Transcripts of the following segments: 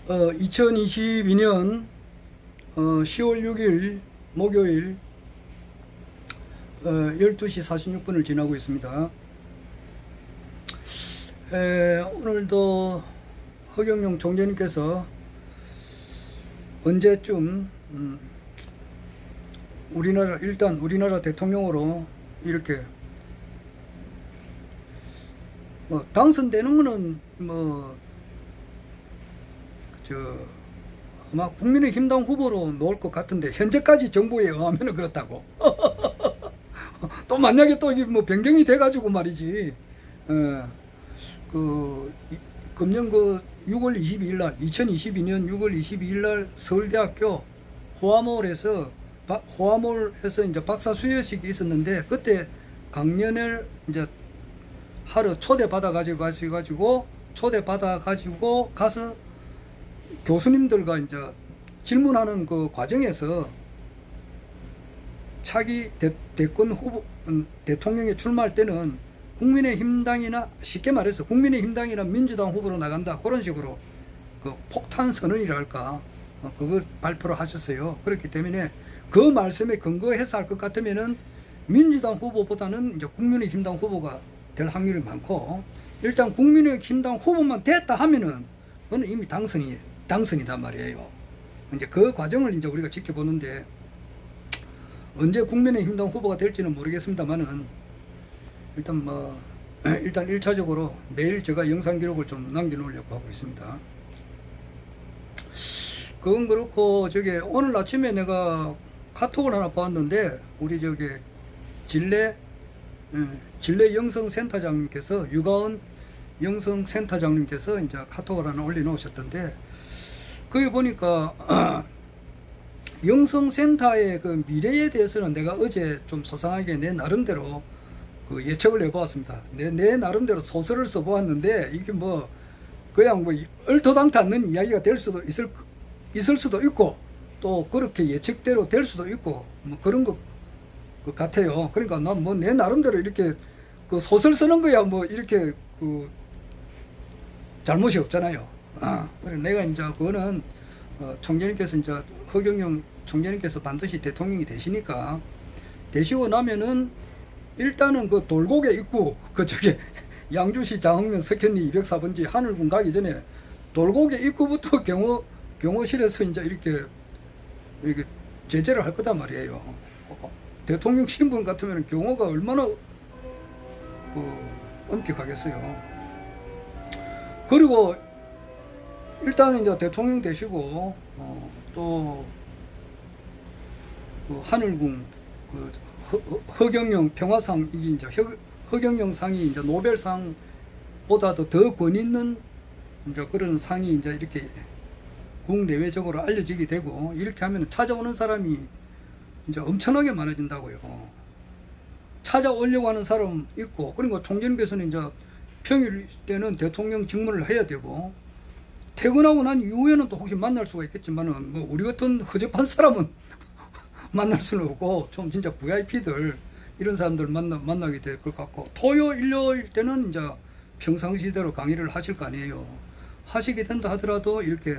2022년 10월 6일 목요일 12시 46분을 지나고 있습니다. 오늘도 허경영 총재님께서 언제쯤 우리나라 대통령으로 이렇게 당선되는 거는 아마 국민의힘당 후보로 놓을 것 같은데, 현재까지 정보에 의하면 그렇다고. 또 만약에 또 변경이 돼가지고 말이지. 금년 6월 22일 날, 2022년 6월 22일 날 서울대학교 호화몰에서 이제 박사 수여식이 있었는데, 그때 강연을 이제 하루 초대받아가지고 가서 교수님들과 이제 질문하는 그 과정에서 차기 대통령에 출마할 때는 쉽게 말해서 국민의힘당이나 민주당 후보로 나간다, 그런 식으로 그 폭탄 선언이랄까, 그걸 발표를 하셨어요. 그렇기 때문에 그 말씀에 근거해서 할 것 같으면은 민주당 후보보다는 이제 국민의힘당 후보가 될 확률이 많고, 일단 국민의힘당 후보만 됐다 하면은 그건 이미 당선이단 말이에요. 이제 그 과정을 이제 우리가 지켜보는데, 언제 국민의힘당 후보가 될지는 모르겠습니다만은, 일단 1차적으로 매일 제가 영상 기록을 좀 남겨놓으려고 하고 있습니다. 그건 그렇고, 오늘 아침에 내가 카톡을 하나 봤는데, 우리 진례 영성센터장님께서, 유가은 영성센터장님께서 이제 카톡을 하나 올려놓으셨던데, 거기 보니까 영성센터의 그 미래에 대해서는 내가 어제 좀 소상하게 내 나름대로 그 예측을 해보았습니다. 내 나름대로 소설을 써보았는데, 이게 그냥 얼토당토 않는 이야기가 될 수도 있을 수도 있고, 또 그렇게 예측대로 될 수도 있고, 그런 것 같아요. 그러니까 난 내 나름대로 이렇게 그 소설 쓰는 거야 이렇게 그 잘못이 없잖아요. 그래 내가 이제 그거는 총재님께서 이제 허경영 총재님께서 반드시 대통령이 되시고 나면은, 일단은 그 돌고개 입구, 양주시 장흥면 석현리 204번지 하늘군 가기 전에 돌고개 입구부터 경호실에서 이제 이렇게 제재를 할 거단 말이에요. 대통령 신분 같으면 경호가 얼마나 엄격하겠어요. 그리고 일단은 이제 대통령 되시고 또 하늘궁 허경영 평화상, 이게 이제 허경영 상이 이제 노벨상보다도 더 권 있는 이제 그런 상이 이제 이렇게 국내외적으로 알려지게 되고, 이렇게 하면 찾아오는 사람이 이제 엄청나게 많아진다고요. 찾아오려고 하는 사람 있고, 그리고 총재님께서는 이제 평일 때는 대통령 직무를 해야 되고, 퇴근하고 난 이후에는 또 혹시 만날 수가 있겠지만은, 우리 같은 허접한 사람은 만날 수는 없고, 좀 진짜 VIP들, 이런 사람들 만나게 될 것 같고, 토요일, 일요일 때는 이제 평상시대로 강의를 하실 거 아니에요. 하시게 된다 하더라도 이렇게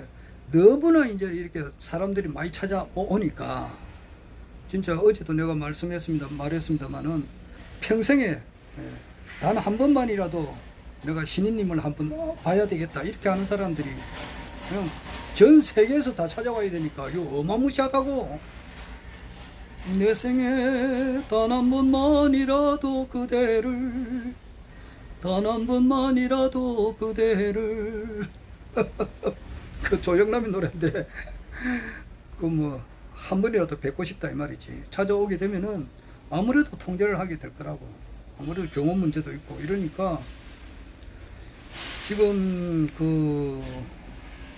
너무나 이제 이렇게 사람들이 많이 찾아오니까, 진짜 어제도 내가 말했습니다만은, 평생에 단 한 번만이라도 내가 신인님을 한번 봐야 되겠다, 이렇게 하는 사람들이 그냥 전 세계에서 다 찾아와야 되니까, 이거 어마무시하다고. 내 생에 단 한 번만이라도 그대를, 단 한 번만이라도 그대를. 그 조영남의 노래인데, 한 번이라도 뵙고 싶다 이 말이지. 찾아오게 되면은 아무래도 통제를 하게 될 거라고. 아무래도 경호 문제도 있고 이러니까, 지금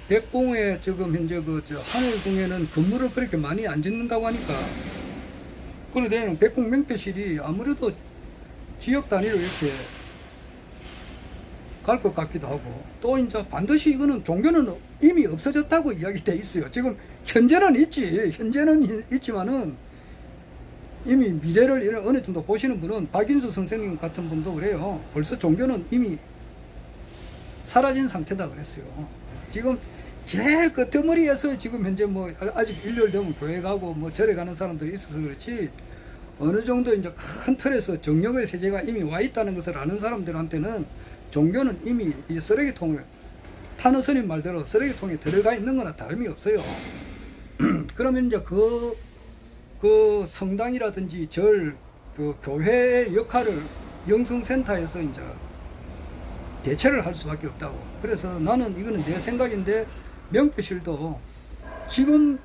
백봉에 지금 현재 하늘궁에는 건물을 그렇게 많이 안 짓는다고 하니까, 그러면 백봉 명패실이 아무래도 지역 단위로 이렇게 갈 것 같기도 하고, 또 이제 반드시 이거는 종교는 이미 없어졌다고 이야기돼 있어요. 지금 현재는 있지만은, 이미 미래를 어느 정도 보시는 분은 박인수 선생님 같은 분도 그래요. 벌써 종교는 이미 사라진 상태다 그랬어요. 지금 제일 끝머리에서 지금 현재 뭐 아직 일요일 되면 교회 가고 뭐 절에 가는 사람들이 있어서 그렇지, 어느 정도 이제 큰 틀에서 정령의 세계가 이미 와 있다는 것을 아는 사람들한테는 종교는 이미 이 쓰레기통에, 타너 스님 말대로 쓰레기통에 들어가 있는 거나 다름이 없어요. 그러면 이제 그 성당이라든지 절, 그 교회의 역할을 영성센터에서 이제 대체를 할 수밖에 없다고. 그래서 나는 이거는 내 생각인데, 명표실도 지금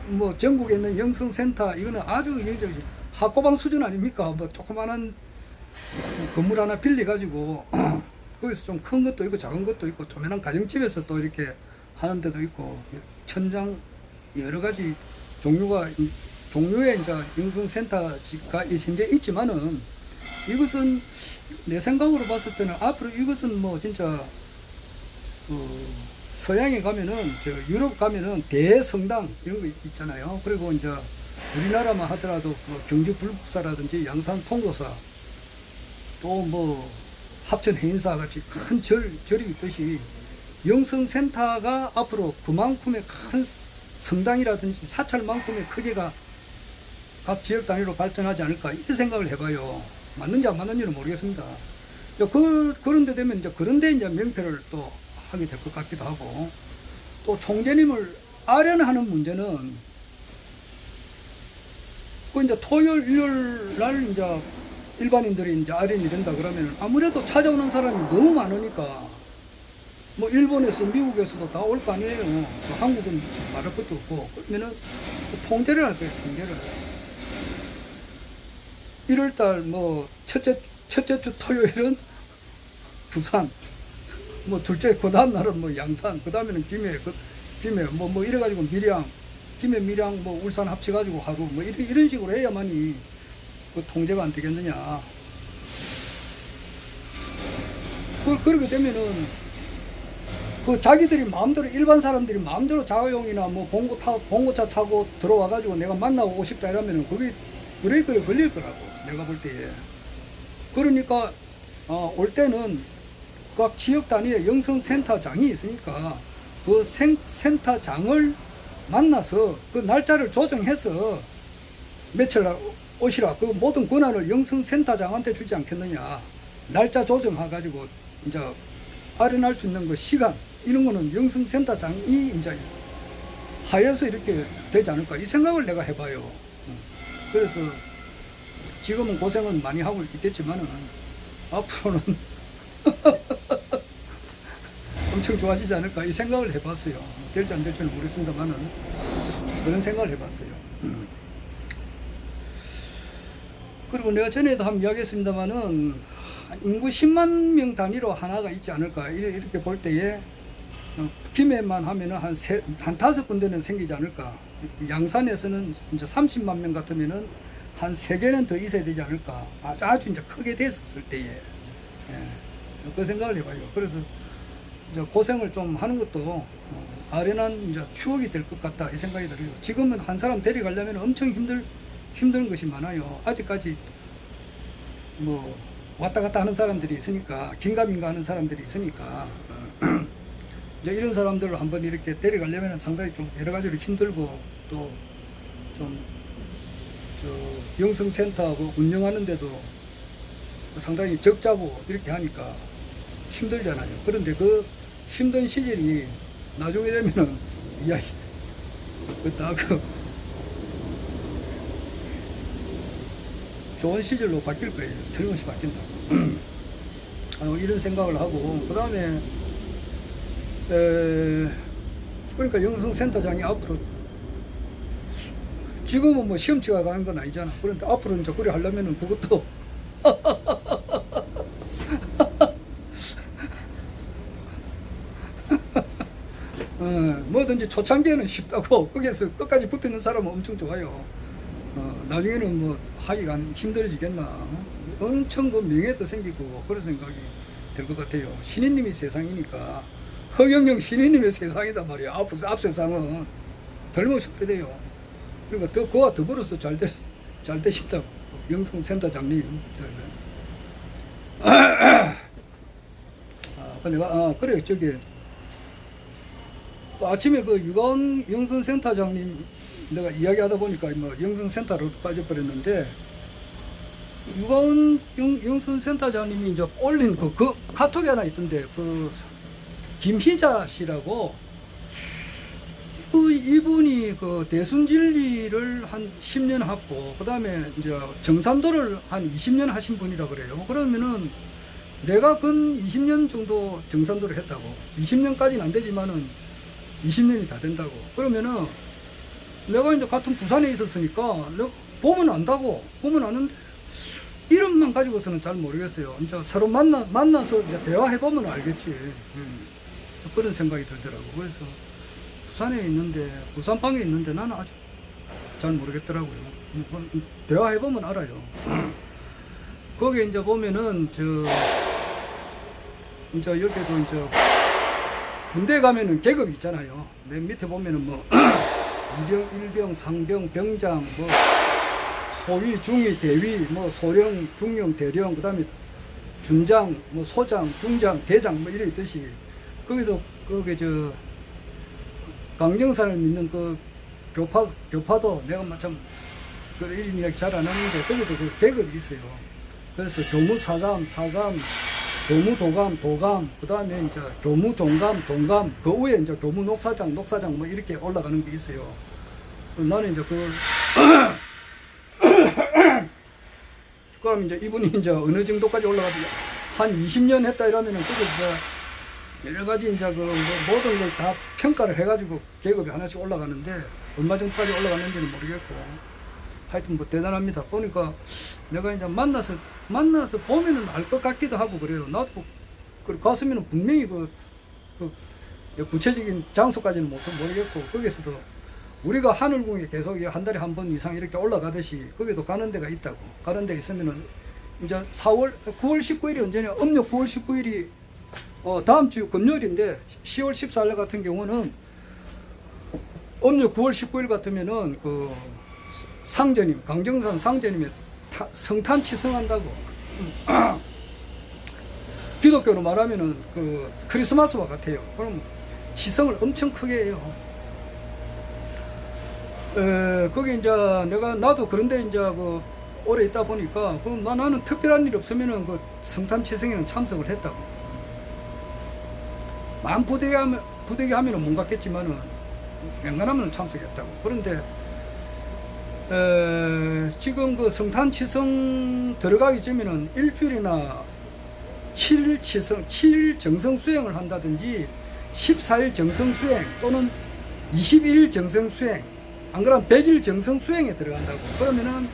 뭐 전국에 있는 영성센터, 이거는 아주 학고방 수준 아닙니까? 뭐 조그마한 건물 하나 빌려가지고 거기서 좀 큰 것도 있고 작은 것도 있고 조그만한 가정집에서 또 이렇게 하는 데도 있고, 천장 여러 가지 종류의 이제 영성센터가 현재 있지만은, 이것은 내 생각으로 봤을 때는 앞으로 이것은 뭐 진짜 서양에 가면은, 저 유럽 가면은 대성당 이런 거 있잖아요. 그리고 이제 우리나라만 하더라도 뭐 경주 불국사라든지 양산 통도사, 또 뭐 합천 해인사 같이 큰 절이 있듯이, 영성센터가 앞으로 그만큼의 큰 성당이라든지 사찰만큼의 크기가 각 지역 단위로 발전하지 않을까, 이렇게 생각을 해봐요. 맞는지 안 맞는지는 모르겠습니다. 그런데 되면 이제 그런데 이제 명패를 또 하게 될 것 같기도 하고, 또 총재님을 아련하는 문제는, 그 이제 토요일, 일요일 날 이제 일반인들이 이제 아련이 된다 그러면 아무래도 찾아오는 사람이 너무 많으니까, 뭐 일본에서 미국에서도 다 올 거 아니에요. 한국은 말할 것도 없고. 그러면은 통제를 할 거예요, 통제를. 1월달 뭐 첫째 주 토요일은 부산, 뭐 둘째 그 다음 날은 뭐 양산, 그 다음에는 김해 뭐 이래가지고 김해 밀양 뭐 울산 합쳐가지고 하루 뭐 이런 식으로 해야만이 그 통제가 안 되겠느냐. 그렇게 되면은 그 자기들이 마음대로, 일반 사람들이 마음대로 자가용이나 뭐 봉고차 타고 들어와가지고 내가 만나고 싶다 이러면은 그게 브레이크에 걸릴 거라고, 내가 볼 때에. 그러니까 올 때는 각 지역 단위의 영성센터장이 있으니까 그 센터장을 만나서 그 날짜를 조정해서 며칠 날 오시라, 그 모든 권한을 영성센터장한테 주지 않겠느냐. 날짜 조정해가지고 이제 아련할 수 있는 그 시간, 이런 거는 영성센터장이 이제 하여서 이렇게 되지 않을까, 이 생각을 내가 해봐요. 그래서 지금은 고생은 많이 하고 있겠지만은 앞으로는 엄청 좋아지지 않을까, 이 생각을 해봤어요. 될지 안 될지는 모르겠습니다만은 그런 생각을 해봤어요. 그리고 내가 전에도 한번 이야기했습니다만은 인구 10만 명 단위로 하나가 있지 않을까, 이렇게 볼 때에 김해만 하면은 한 5군데는 생기지 않을까. 양산에서는 이제 30만 명 같으면은 한 3개는 더 있어야 되지 않을까. 아주 이제 크게 됐었을 때에. 예. 그 생각을 해봐요. 그래서 이제 고생을 좀 하는 것도 아련한 이제 추억이 될 것 같다, 이 생각이 들어요. 지금은 한 사람 데려가려면 엄청 힘든 것이 많아요. 아직까지 뭐 왔다 갔다 하는 사람들이 있으니까, 긴가민가 하는 사람들이 있으니까 이제 이런 사람들을 한번 이렇게 데려가려면 상당히 좀 여러 가지로 힘들고, 또 좀 영성센터하고 운영하는데도 상당히 적자고 이렇게 하니까 힘들잖아요. 그런데 그 힘든 시절이 나중에 되면은 이야, 좋은 시절로 바뀔 거예요. 틀림없이 바뀐다. 이런 생각을 하고, 그 다음에 그러니까 영성센터장이 앞으로, 지금은 뭐 시험치가 가는 건 아니잖아. 그런데 앞으로 이제 그래 하려면은 그것도 뭐든지 초창기에는 쉽다고, 거기에서 끝까지 붙어 있는 사람은 엄청 좋아요. 나중에는 뭐 하기가 힘들어지겠나. 엄청 그 명예도 생기고 그런 생각이 들 것 같아요. 신인님이 세상이니까, 허경영 신인님의 세상이다 말이야. 앞 세상은 덜못이 그래 돼요. 그러니까 그와 더불어서 잘 되신다고, 영성센터장님. 내가 그래 저기 아침에 그 유가온 영선센터장님 내가 이야기하다 보니까 뭐 영선센터로 빠져버렸는데, 유가온 영선센터장님이 이제 올린 그 카톡이 하나 있던데, 그 김희자 씨라고, 이분이 그 대순진리를 한 10년 하고, 그 다음에 이제 정산도를 한 20년 하신 분이라 그래요. 그러면은 내가 근 20년 정도 정산도를 했다고. 20년까지는 안 되지만은 20년이 다 된다고. 그러면은 내가 이제 같은 부산에 있었으니까 내가 보면 안다고. 보면 아는데 이름만 가지고서는 잘 모르겠어요. 이제 서로 만나서 이제 대화해보면 알겠지. 그런 생각이 들더라고. 그래서 부산에 있는데, 부산방에 있는데 나는 아직 잘 모르겠더라고요. 대화해보면 알아요. 거기에 이제 보면은, 이제 여기도 이제 군대 가면은 계급이 있잖아요. 맨 밑에 보면은 뭐, 이병, 일병, 상병, 병장, 뭐, 소위, 중위, 대위, 뭐, 소령, 중령, 대령, 그 다음에 준장, 뭐, 소장, 중장, 대장, 뭐, 이래 있듯이, 거기도, 거기 강정산을 믿는 그 교파도 내가 마참 그 이런 이야기 잘 안 하는데, 거기도 그 계급이 있어요. 그래서 교무 사감, 교무 도감, 그 다음에 이제 교무 종감, 그 위에 이제 교무 녹사장 뭐 이렇게 올라가는 게 있어요. 나는 이제 그럼 이제 이분이 이제 어느 정도까지 올라가도 한 20년 했다 이러면은 그게 이제 여러 가지 이제 그 모든 걸 다 평가를 해가지고 계급이 하나씩 올라가는데, 얼마 정도까지 올라갔는지는 모르겠고, 하여튼 뭐 대단합니다. 보니까 내가 이제 만나서 보면은 알 것 같기도 하고 그래요. 나도 갔으면은 분명히 구체적인 장소까지는 모르겠고, 거기서도 우리가 하늘궁에 계속 한 달에 한 번 이상 이렇게 올라가듯이 거기도 가는 데가 있다고. 가는 데 있으면은 이제 9월 19일이 언제냐? 음력 9월 19일이 다음 주 금요일인데, 10월 14일 같은 경우는 음력 9월 19일 같으면은 그 상제님, 강정산 상제님의 성탄 치성한다고. 기독교로 말하면은 그 크리스마스와 같아요. 그럼 치성을 엄청 크게 해요. 거기 이제 나도 그런데 이제 그 오래 있다 보니까, 그럼 나는 특별한 일 없으면은 그 성탄 치성에는 참석을 했다고. 마음 부대게 하면은 못 갔겠지만은 웬간하면 참석했다고. 그런데 지금 그 성탄 치성 들어가기 전에는 일주일이나 7일 정성 수행을 한다든지 14일 정성 수행 또는 21일 정성 수행, 안 그러면 100일 정성 수행에 들어간다고. 그러면은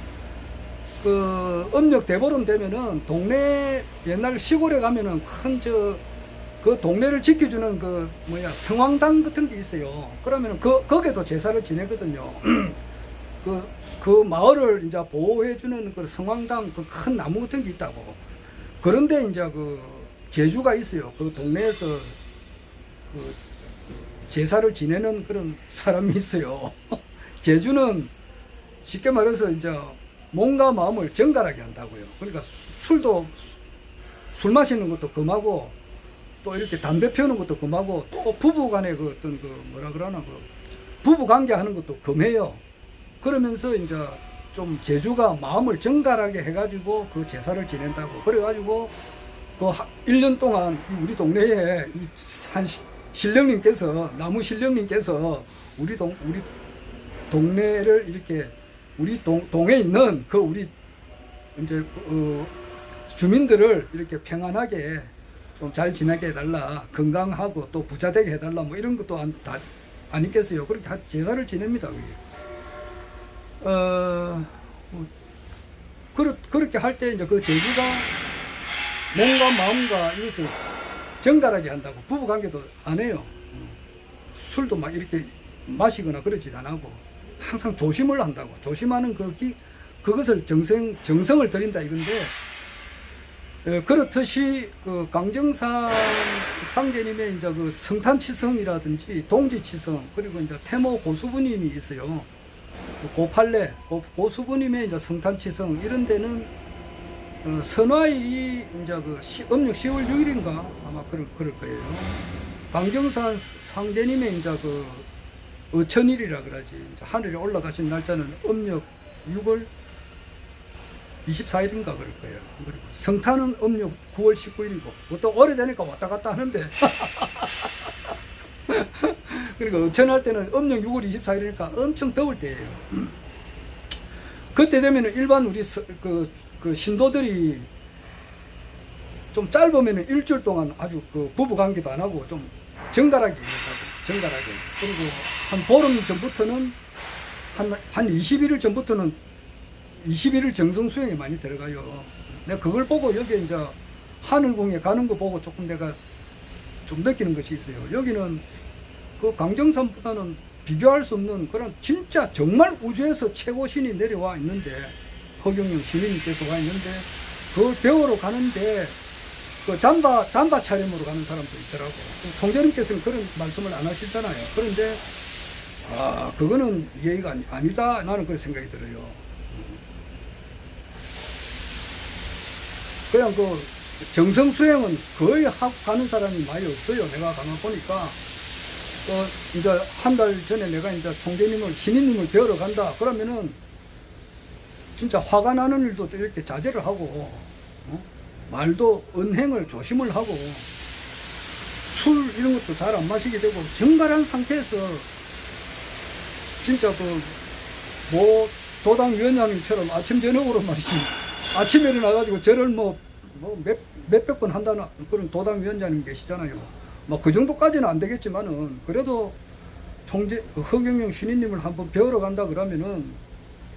그 음력 대보름 되면은 동네, 옛날 시골에 가면은 그 동네를 지켜주는 성황당 같은 게 있어요. 그러면은 거기에도 제사를 지내거든요. 그 마을을 이제 보호해주는 그 성황당, 그 큰 나무 같은 게 있다고. 그런데 이제 그 제주가 있어요. 그 동네에서 그 제사를 지내는 그런 사람이 있어요. 제주는 쉽게 말해서 이제 몸과 마음을 정갈하게 한다고요. 그러니까 술 마시는 것도 금하고, 또 이렇게 담배 피우는 것도 금하고, 또 부부 간에 부부 관계 하는 것도 금해요. 그러면서 이제 좀 제주가 마음을 정갈하게 해가지고 그 제사를 지낸다고. 그래가지고 그 1년 동안 우리 동네에 신령님께서, 나무 신령님께서 우리 동네를 이렇게, 우리 동에 있는 우리 이제 주민들을 이렇게 평안하게 좀 잘 지내게 해달라, 건강하고 또 부자 되게 해달라, 뭐 이런 것도 안 있겠어요. 그렇게 제사를 지냅니다. 그렇게 할 때 이제 그 제주가 몸과 마음과 이것을 정갈하게 한다고. 부부 관계도 안 해요. 술도 막 이렇게 마시거나 그러지 안 하고 항상 조심을 한다고. 조심하는 그것을 정성을 들인다 이건데, 그렇듯이 그 강정산 상제님의 이제 그 성탄치성이라든지 동지치성, 그리고 이제 태모 고수부님이 있어요. 고팔레 고수부님의 이제 성탄치성, 이런 데는 선화일이 이제 음력 10월 6일인가 아마 그럴 거예요. 강정산 상대님의 이제 그 어천일이라 그러지. 이제 하늘에 올라가신 날짜는 음력 6월 24일인가 그럴 거예요. 그리고 성탄은 음력 9월 19일이고, 또 오래되니까 왔다 갔다 하는데. 그러니까 어천할 때는 음력 6월 24일이니까 엄청 더울 때예요. 그때 되면은 일반 우리 그 신도들이 좀 짧으면은 일주일 동안 아주 그 부부 관계도 안 하고 좀 정갈하게 일하고, 정갈하게. 그리고 한 보름 전부터는 한 21일 전부터는 21일 정성 수행에 많이 들어가요. 내가 그걸 보고 여기 이제 하늘궁에 가는 거 보고 조금 내가 좀 느끼는 것이 있어요. 여기는 그 강정산보다는 비교할 수 없는 그런 진짜 정말 우주에서 최고 신이 내려와 있는데, 허경영 신인께서 와 있는데, 그 배우러 가는데 그 잠바 촬영으로 가는 사람도 있더라고. 총재님께서는 그런 말씀을 안 하시잖아요. 그런데 그거는 예의가 아니다, 나는 그런 생각이 들어요. 그냥 그 정성 수행은 거의 하고 가는 사람이 많이 없어요. 내가 가만 보니까 이제 한 달 전에 내가 이제 총재님을, 신인님을 배우러 간다 그러면은 진짜 화가 나는 일도 이렇게 자제를 하고, 말도 언행을 조심을 하고, 술 이런 것도 잘 안 마시게 되고, 정갈한 상태에서 진짜 뭐 도당위원장님처럼 아침 저녁으로 말이지, 아침에 일어나가지고 저를 몇백 번 한다는 그런 도당위원장님 계시잖아요. 뭐 그 정도까지는 안 되겠지만은, 그래도 허경영 신인님을 한번 배우러 간다 그러면은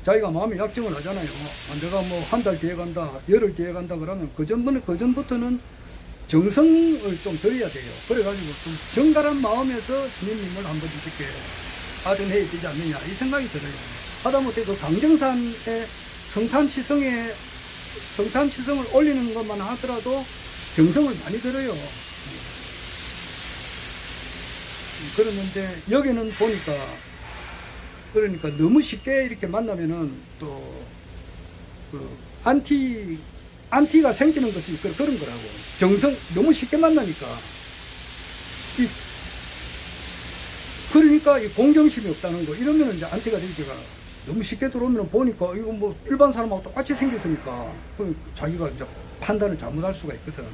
자기가 마음에 약정을 하잖아요. 내가 뭐 한 달 뒤에 간다, 열흘 뒤에 간다 그러면 그 전부터는 정성을 좀 들여야 돼요. 그래가지고 좀 정갈한 마음에서 신인님을 한번 이렇게 아련해야 되지 않느냐, 이 생각이 들어요. 하다못해 그 강정산의 성탄치성을 올리는 것만 하더라도 정성을 많이 들어요. 그러는데 여기는 보니까, 그러니까 너무 쉽게 이렇게 만나면은 또 그 안티가 생기는 것이 그런 거라고. 정성 너무 쉽게 만나니까 그러니까 이 공경심이 없다는 거, 이러면은 이제 안티가 되기가, 너무 쉽게 들어오면 보니까 이거 뭐 일반 사람하고 똑같이 생겼으니까 자기가 이제 판단을 잘못할 수가 있거든.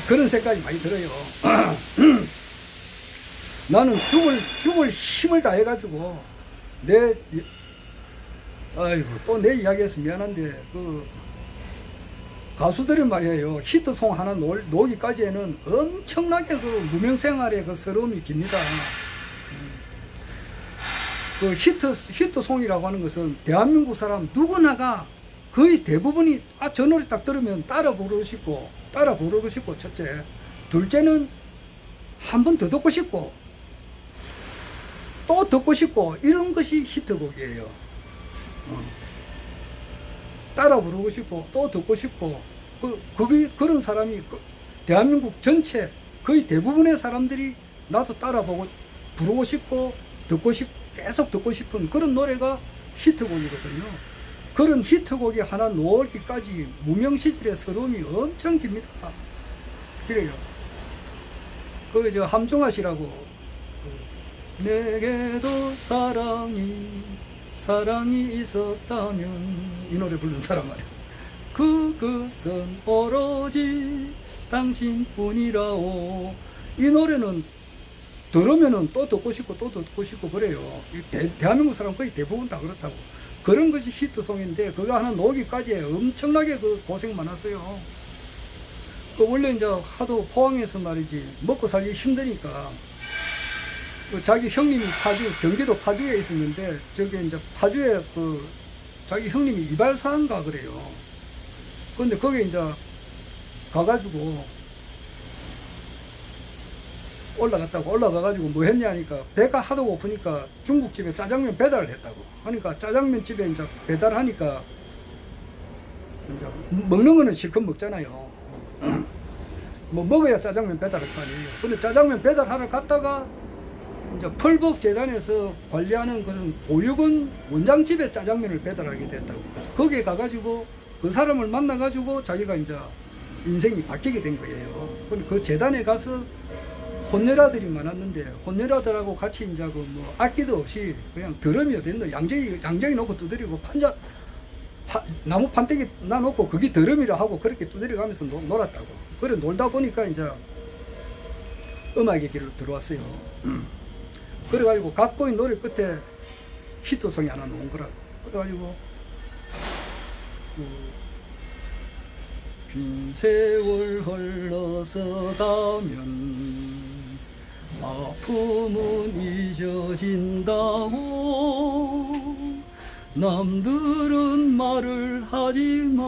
그런 생각이 많이 들어요. 나는 죽을 힘을 다 해가지고 또 내 이야기해서 미안한데, 그 가수들이 말이에요, 히트송 하나 놓기까지에는 엄청나게 그 무명생활의 그 서러움이 깁니다. 그 히트송이라고 하는 것은 대한민국 사람 누구나가 거의 대부분이 저 노래 딱 들으면 따라 부르고 싶고, 첫째. 둘째는 한 번 더 듣고 싶고, 또 듣고 싶고, 이런 것이 히트곡이에요. 따라 부르고 싶고, 또 듣고 싶고, 그런 사람이 대한민국 전체 거의 대부분의 사람들이 나도 따라 부르고 싶고, 계속 듣고 싶은 그런 노래가 히트곡이거든요. 그런 히트곡이 하나 놓기까지 무명시절의 서러움이 엄청 깁니다. 그래요. 저 함중아 씨라고, 내게도 사랑이 있었다면, 이 노래 부르는 사람 말이야. 그것은 오로지 당신뿐이라오. 이 노래는 들으면은 또 듣고 싶고 그래요. 대한민국 사람 거의 대부분 다 그렇다고. 그런 것이 히트송인데, 그거 하나 놓기까지 엄청나게 그 고생 많았어요. 원래 이제 하도 포항에서 말이지, 먹고 살기 힘드니까, 자기 형님이 경기도 파주에 있었는데, 저기 이제 파주에 자기 형님이 이발사인가 그래요. 근데 거기 이제 가가지고, 올라가가지고 뭐 했냐니까, 배가 하도 고프니까 중국집에 짜장면 배달을 했다고. 하니까 짜장면 집에 이제 배달하니까, 이제 먹는 거는 실컷 먹잖아요. 뭐 먹어야 짜장면 배달할 거 아니에요. 근데 짜장면 배달하러 갔다가 이제 펄벅재단에서 관리하는 그런 보육원 원장집에 짜장면을 배달하게 됐다고. 거기에 가가지고 그 사람을 만나가지고 자기가 이제 인생이 바뀌게 된 거예요. 그 재단에 가서 혼혈아들이 많았는데, 혼혈아들하고 같이 이제 그 뭐 악기도 없이 그냥 드럼이요 된다. 양장이 놓고 두드리고 나무 판때기 놔놓고 그게 드럼이라 하고 그렇게 두드려가면서 놀았다고. 그래 놀다 보니까 이제 음악의 길로 들어왔어요. 그래가지고 갖고 있는 노래 끝에 히트송이 하나 나온 거라고. 그래가지고 긴 세월 흘러서 가면 아픔은 잊어진다고 남들은 말을 하지만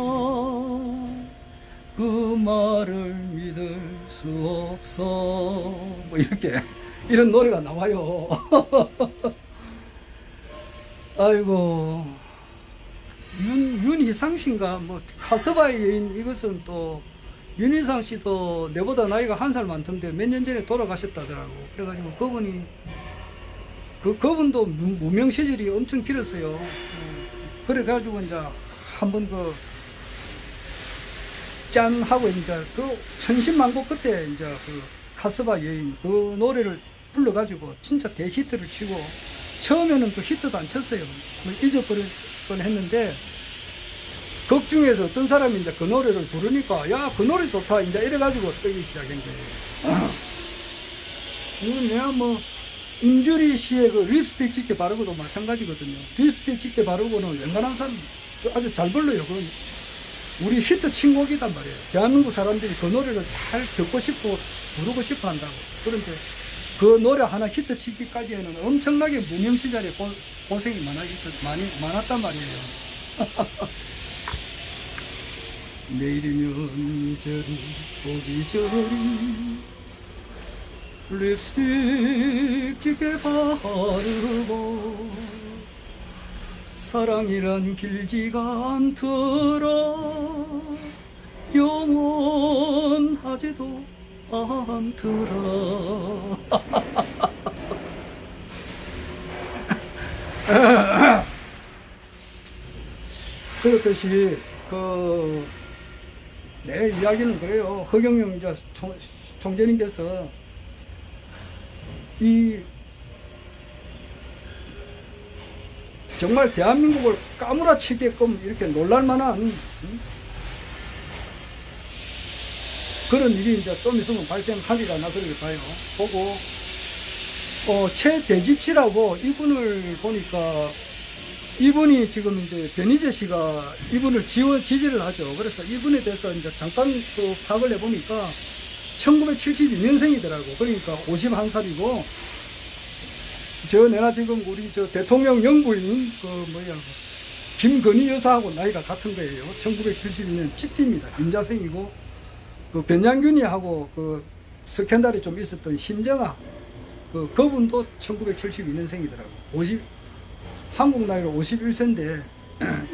그 말을 믿을 수 없어. 뭐 이렇게 이런 노래가 나와요. 아이고, 윤희상 씨인가 뭐 카스바의 여인, 이것은 또 윤희상 씨도 내보다 나이가 1살 많던데 몇 년 전에 돌아가셨다더라고. 그래가지고 그분도 무명 시절이 엄청 길었어요. 그래가지고 이제 한번 짠 하고 이제 천신만고 그때 이제 카스바 여인 그 노래를 불러가지고 진짜 대히트를 치고, 처음에는 그 히트도 안 쳤어요. 잊어버릴 뻔 했는데 극 중에서 어떤 사람이 이제 그 노래를 부르니까 야, 그 노래 좋다 이제 이래가지고 뜨기 시작한 거예요. 이건 내가 뭐 임주리 씨의 그 립스틱 짙게 바르고도 마찬가지거든요. 립스틱 짙게 바르고는 웬간한 사람 아주 잘 불러요. 그건 우리 히트 친곡이단 말이에요. 대한민국 사람들이 그 노래를 잘 듣고 싶고 부르고 싶어 한다고. 그런데 그 노래 하나 히트 치기까지에는 엄청나게 무명 시절에 고생이 많았단 말이에요. 내일이면 이제는 보기 전이 립스틱 짙게 바르고 사랑이란 길지가 않더라 영원하지도 않더라. 그렇듯이 내 이야기는 그래요. 허경영 총재님께서 정말 대한민국을 까무라치게끔 이렇게 놀랄만한 그런 일이 이제 좀 있으면 발생하리라 나 그렇게 봐요. 보고 최대집 씨라고 이분을 보니까 이분이 지금 이제 변희재 씨가 이분을 지지를 하죠. 그래서 이분에 대해서 이제 잠깐 파악을 해보니까 1972년생이더라고. 그러니까 51살이고, 내가 지금 우리 대통령 영부인, 김건희 여사하고 나이가 같은 거예요. 1972년 찌띠입니다. 임자생이고, 변양균이하고 스캔들이 좀 있었던 신정아, 그분도 1972년생이더라고. 한국 나이로 51세인데,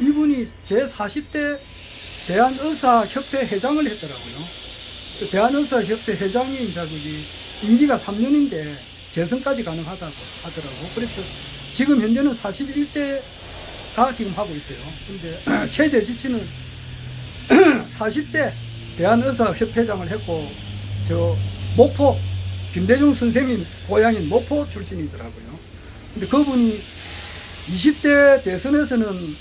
이분이 제40대 대한의사협회 회장을 했더라고요. 대한의사협회 회장이 이제 임기가 3년인데 재선까지 가능하다고 하더라고. 그래서 지금 현재는 41대가 지금 하고 있어요. 근데 최대집 씨는 40대 대한의사협회장을 했고, 목포, 김대중 선생님 고향인 목포 출신이더라고요. 근데 그분이 20대 대선에서는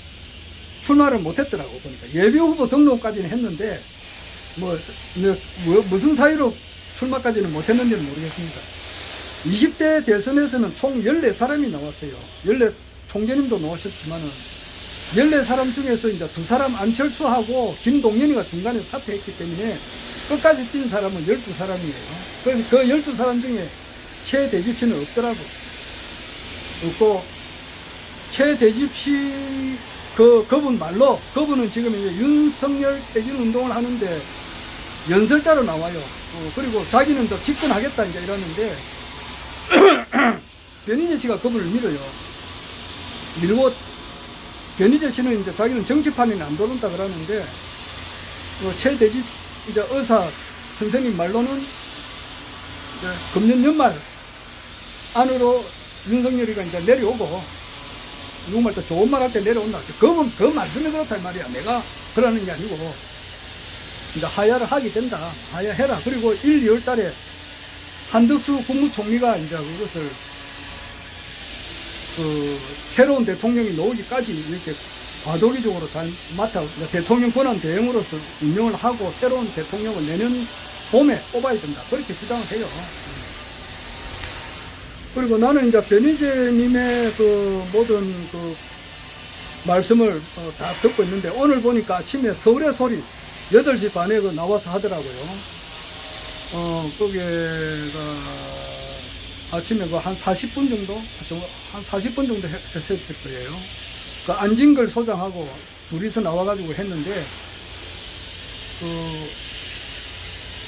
출마를 못했더라고. 보니까 예비후보 등록까지는 했는데 무슨 사유로 출마까지는 못했는지는 모르겠습니다. 20대 대선에서는 총 14사람이 나왔어요. 총재님도 나오셨지만은 14사람 중에서 이제 2사람 안철수하고 김동연이가 중간에 사퇴했기 때문에 끝까지 뛴 사람은 12사람이에요. 그래서 그 12사람 중에 최대집 씨는 없더라고. 없고, 최대집 씨, 그분 말로, 그분은 지금 이제 윤석열 퇴진 운동을 하는데 연설자로 나와요. 그리고 자기는 더 집권하겠다 이제 이러는데, 변희재 씨가 그분을 밀어요. 밀고, 변희재 씨는 이제 자기는 정치판에는 안 들어온다 그러는데, 최대집 이제 의사 선생님 말로는 이제 금년 연말 안으로 윤석열이가 이제 내려오고, 누구말 또 좋은 말 할 때 내려온다. 그 말씀이 그렇다 이 말이야. 내가 그러는 게 아니고 이제 하야를 하게 된다. 하야해라. 그리고 1, 2월 달에 한덕수 국무총리가 이제 그것을 새로운 대통령이 나오기까지 이렇게 과도기적으로 잘 맡아 대통령 권한 대행으로서 운영을 하고 새로운 대통령을 내년 봄에 뽑아야 된다. 그렇게 주장을 해요. 그리고 나는 이제 변희재님의 그 모든 그 말씀을 다 듣고 있는데 오늘 보니까 아침에 서울의 소리 8시 반에 그 나와서 하더라고요. 거기가 아침에 그 한 40분 정도? 한 40분 정도 했을 거예요. 그 안진걸 소장하고 둘이서 나와가지고 했는데,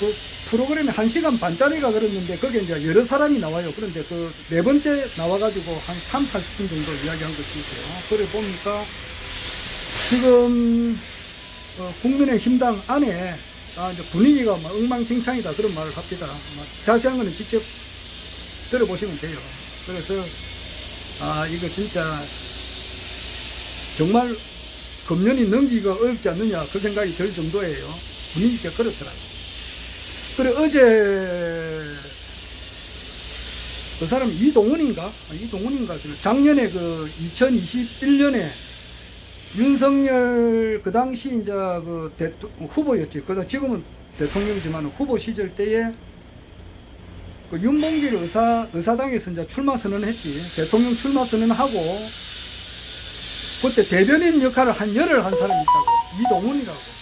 그 프로그램이 1시간 반짜리가 그랬는데, 거기에 이제 여러 사람이 나와요. 그런데 그 네 번째 나와가지고 한 3, 40분 정도 이야기한 것이 있어요. 그래 보니까 지금, 국민의힘당 안에 이제 분위기가 막 엉망진창이다. 그런 말을 합니다. 자세한 거는 직접 들어보시면 돼요. 그래서, 이거 진짜 정말 금년이 넘기기가 어렵지 않느냐 그 생각이 들 정도예요. 분위기가 그렇더라고요. 그래 어제 그 사람 이동훈인가 작년에 그 2021년에 윤석열 그 당시 이제 그 후보였지. 그다 지금은 대통령이지만 후보 시절 때에 그 윤봉길 의사당에서 이제 출마 선언했지. 대통령 출마 선언하고 그때 대변인 역할을 한 열흘 한 사람이 있다고. 이동훈이라고.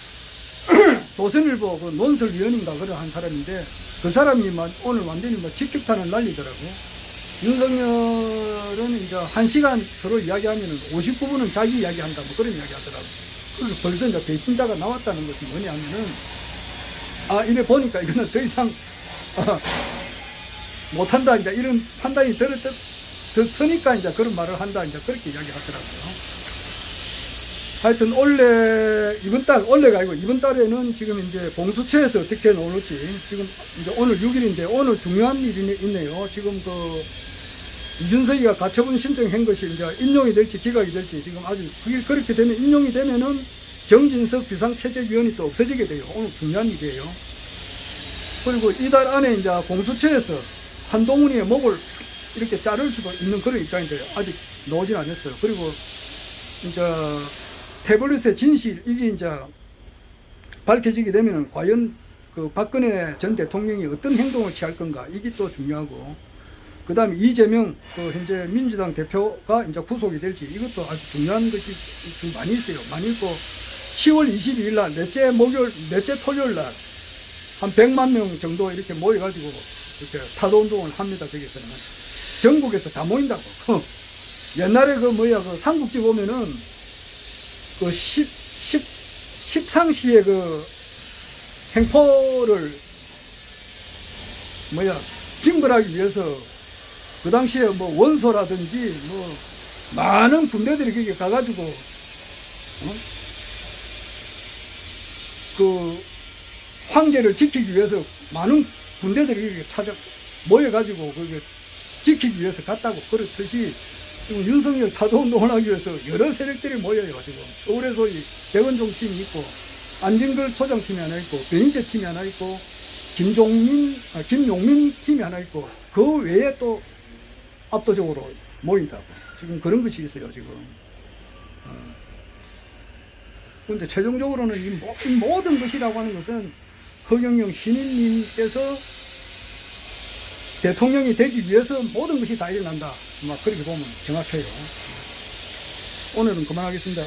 조선일보 그 논설위원인가 그런 한 사람인데 그 사람이 오늘 완전히 직격탄을 날리더라고. 윤석열은 이제 1시간 서로 이야기하면은 59분은 자기 이야기한다 뭐 그런 이야기 하더라고. 그래서 벌써 이제 배신자가 나왔다는 것이 뭐냐면은 이래 보니까 이거는 더 이상 못한다 이제 이런 판단이 들었으니까 이제 그런 말을 한다 이제 그렇게 이야기 하더라고요. 하여튼 원래가 아니고 이번 달에는 지금 이제 공수처에서 어떻게 나올지 지금 이제 오늘 6일인데 오늘 중요한 일이 있네요. 지금 그 이준석이가 가처분 신청한 것이 이제 인용이 될지 기각이 될지 지금 아주 그렇게 되면 인용이 되면은 정진석 비상체제위원이 또 없어지게 돼요. 오늘 중요한 일이에요. 그리고 이달 안에 이제 공수처에서 한동훈이의 목을 이렇게 자를 수도 있는 그런 입장인데 아직 나오진 않았어요. 그리고 이제 태블릿의 진실 이게 이제 밝혀지게 되면은 과연 그 박근혜 전 대통령이 어떤 행동을 취할 건가 이게 또 중요하고 그 다음에 이재명 그 현재 민주당 대표가 이제 구속이 될지 이것도 아주 중요한 것이 좀 많이 있어요. 많이 있고 10월 22일 날 넷째 토요일 날 한 100만 명 정도 이렇게 모여가지고 이렇게 타도 운동을 합니다. 저기서는 전국에서 다 모인다고. 옛날에 그 삼국지 보면은 그 십상시의 그 행포를 징벌하기 위해서 그 당시에 뭐 원소라든지 뭐 많은 군대들이 거기 가가지고 그 황제를 지키기 위해서 많은 군대들이 모여가지고 그게 지키기 위해서 갔다고. 그렇듯이 지금 윤석열 타도운동을 하기 위해서 여러 세력들이 모여요. 지금 서울에서 백원종 팀이 있고 안진걸 소장팀이 하나 있고 변희재 팀이 하나 있고 김용민 팀이 하나 있고 그 외에 또 압도적으로 모인다고. 지금 그런 것이 있어요. 지금. 그런데 최종적으로는 이 모든 것이라고 하는 것은 허경영 신인님께서 대통령이 되기 위해서 모든 것이 다 일어난다. 그렇게 보면 정확해요. 오늘은 그만하겠습니다.